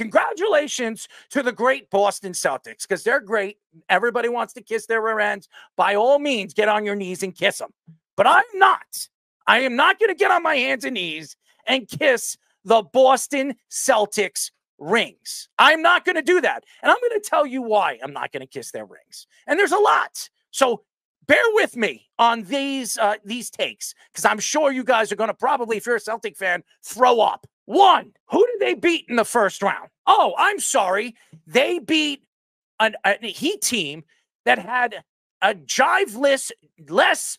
congratulations to the great Boston Celtics, because they're great. Everybody wants to kiss their rear ends. By all means, get on your knees and kiss them. But I'm not. I am not going to get on my hands and knees and kiss the Boston Celtics rings. I'm not going to do that. And I'm going to tell you why I'm not going to kiss their rings. And there's a lot. So bear with me on these takes, because I'm sure you guys are going to probably, if you're a Celtic fan, throw up. One, who did they beat in the first round? Oh, I'm sorry. They beat a Heat team that had a jive-less,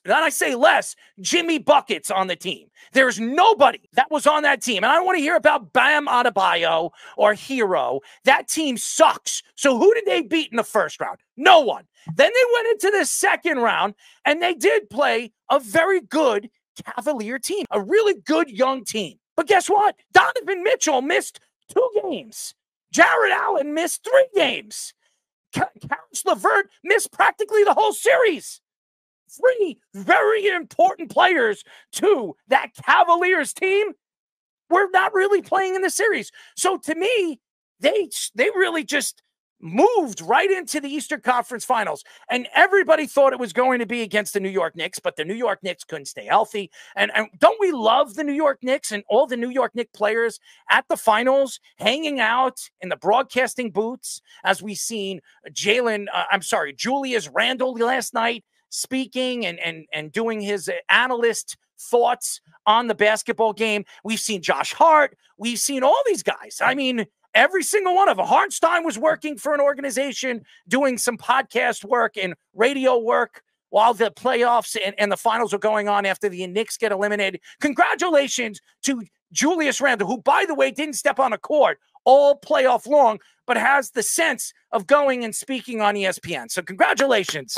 and I say less, Jimmy Buckets on the team. There's nobody that was on that team. And I don't want to hear about Bam Adebayo or Hero. That team sucks. So who did they beat in the first round? No one. Then they went into the second round, and they did play a very good Cavalier team, a really good young team. But guess what? Donovan Mitchell missed 2 games. Jared Allen missed 3 games. Karis LeVert missed practically the whole series. 3 very important players to that Cavaliers team were not really playing in the series. So to me, they really just moved right into the Eastern Conference Finals. And everybody thought it was going to be against the New York Knicks, but the New York Knicks couldn't stay healthy. And don't we love the New York Knicks and all the New York Knicks players at the finals, hanging out in the broadcasting booths, as we seen Julius Randle last night speaking and doing his analyst thoughts on the basketball game. We've seen Josh Hart. We've seen all these guys. I mean, every single one of them. Hartenstein was working for an organization, doing some podcast work and radio work while the playoffs and the finals are going on after the Knicks get eliminated. Congratulations to Julius Randle, who, by the way, didn't step on a court all playoff long, but has the sense of going and speaking on ESPN. So congratulations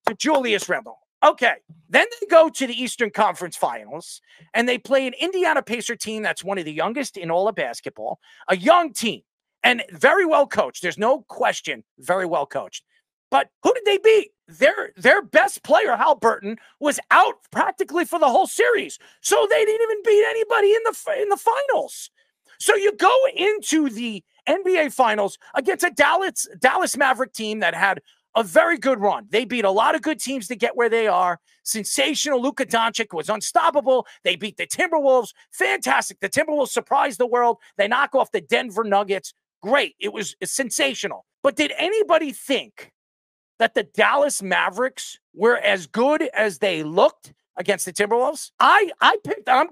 to Julius Randle. Okay, then they go to the Eastern Conference Finals, and they play an Indiana Pacer team that's one of the youngest in all of basketball, a young team, and very well coached. There's no question, very well coached. But who did they beat? Their best player, Halliburton, was out practically for the whole series, so they didn't even beat anybody in the finals. So you go into the NBA Finals against a Dallas Maverick team that had a very good run. They beat a lot of good teams to get where they are. Sensational. Luka Doncic was unstoppable. They beat the Timberwolves. Fantastic. The Timberwolves surprised the world. They knock off the Denver Nuggets. Great. It's sensational. But did anybody think that the Dallas Mavericks were as good as they looked against the Timberwolves? I'm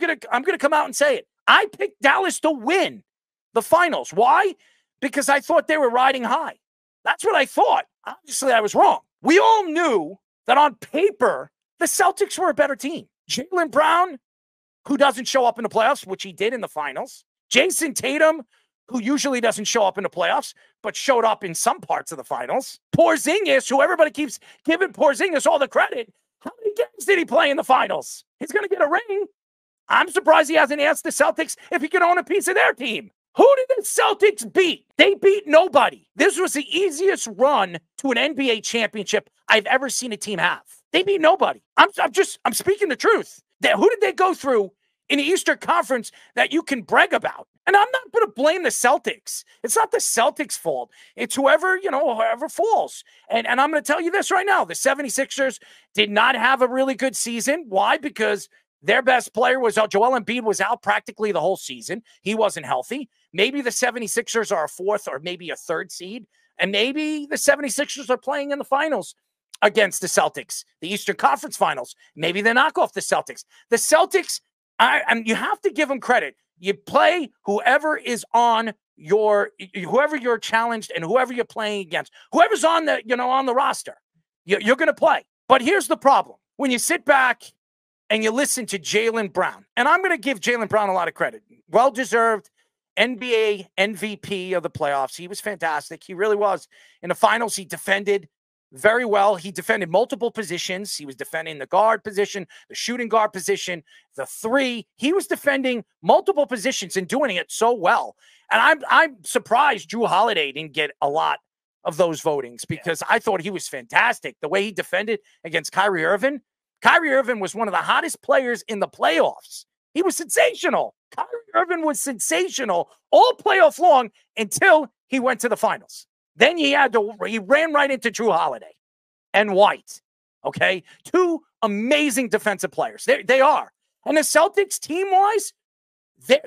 gonna come out and say it. I picked Dallas to win the finals. Why? Because I thought they were riding high. That's what I thought. Obviously, I was wrong. We all knew that on paper, the Celtics were a better team. Jaylen Brown, who doesn't show up in the playoffs, which he did in the finals. Jason Tatum, who usually doesn't show up in the playoffs, but showed up in some parts of the finals. Porzingis, who everybody keeps giving Porzingis all the credit. How many games did he play in the finals? He's going to get a ring. I'm surprised he hasn't asked the Celtics if he could own a piece of their team. Who did the Celtics beat? They beat nobody. This was the easiest run to an NBA championship I've ever seen a team have. They beat nobody. I'm speaking the truth. Who did they go through in the Eastern Conference that you can brag about? And I'm not going to blame the Celtics. It's not the Celtics' fault. It's whoever falls. And I'm going to tell you this right now. The 76ers did not have a really good season. Why? Because their best player was Joel Embiid was out practically the whole season. He wasn't healthy. Maybe the 76ers are a 4th or maybe a 3rd seed. And maybe the 76ers are playing in the finals against the Celtics, the Eastern Conference Finals. Maybe they knock off the Celtics. The Celtics, you have to give them credit. You play whoever you're challenged and whoever you're playing against. Whoever's on the roster, you're going to play. But here's the problem. When you sit back and you listen to Jaylen Brown, and I'm going to give Jaylen Brown a lot of credit. Well-deserved NBA MVP of the playoffs. He was fantastic. He really was. In the finals, he defended very well. He defended multiple positions. He was defending the guard position, the shooting guard position, the 3. He was defending multiple positions and doing it so well. And I'm surprised Jrue Holiday didn't get a lot of those votings, because I thought he was fantastic. The way he defended against Kyrie Irving. Kyrie Irving was one of the hottest players in the playoffs. He was sensational. Kyrie Irving was sensational all playoff long until he went to the finals. Then he ran right into Jrue Holiday and White. Okay, two amazing defensive players. They are. And the Celtics, team-wise,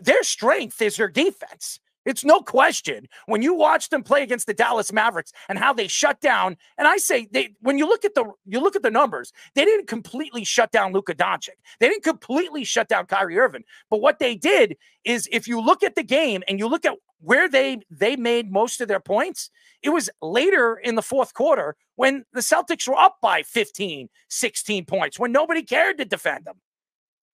their strength is their defense. It's no question. When you watch them play against the Dallas Mavericks and how they shut down, and I say when you look at the numbers, they didn't completely shut down Luka Doncic. They didn't completely shut down Kyrie Irving. But what they did is, if you look at the game and you look at where they made most of their points, it was later in the fourth quarter when the Celtics were up by 15, 16 points, when nobody cared to defend them.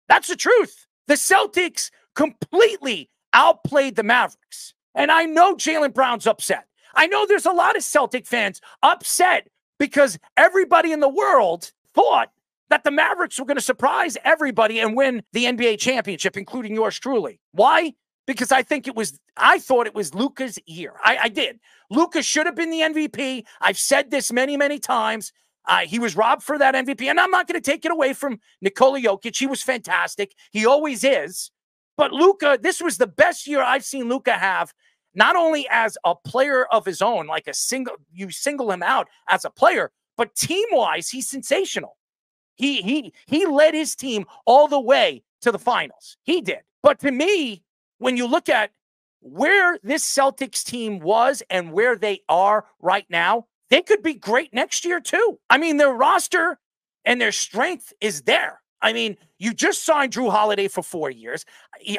That's the truth. The Celtics completely outplayed the Mavericks. And I know Jaylen Brown's upset. I know there's a lot of Celtic fans upset because everybody in the world thought that the Mavericks were going to surprise everybody and win the NBA championship, including yours truly. Why? Because I thought it was Luka's year. I did. Luka should have been the MVP. I've said this many, many times. He was robbed for that MVP. And I'm not going to take it away from Nikola Jokic. He was fantastic. He always is. But Luka, this was the best year I've seen Luka have, not only as a player of his own, like you single him out as a player, but team-wise, he's sensational. He led his team all the way to the finals. He did. But to me, when you look at where this Celtics team was and where they are right now, they could be great next year too. I mean, their roster and their strength is there. I mean, you just signed Jrue Holiday for 4 years.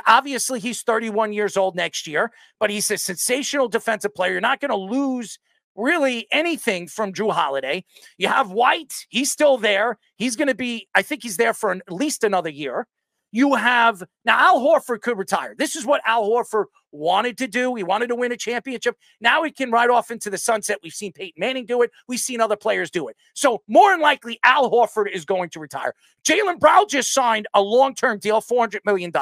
Obviously, he's 31 years old next year, but he's a sensational defensive player. You're not going to lose really anything from Jrue Holiday. You have White. He's still there. He's going to be, I think he's there for at least another year. You have, now Al Horford could retire. This is what Al Horford wanted to do. He wanted to win a championship. Now he can ride off into the sunset. We've seen Peyton Manning do it. We've seen other players do it. So more than likely, Al Horford is going to retire. Jaylen Brown just signed a long-term deal, $400 million.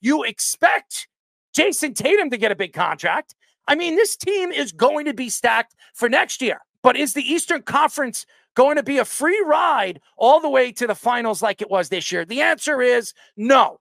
You expect Jason Tatum to get a big contract. I mean, this team is going to be stacked for next year. But is the Eastern Conference going to be a free ride all the way to the finals like it was this year? The answer is no.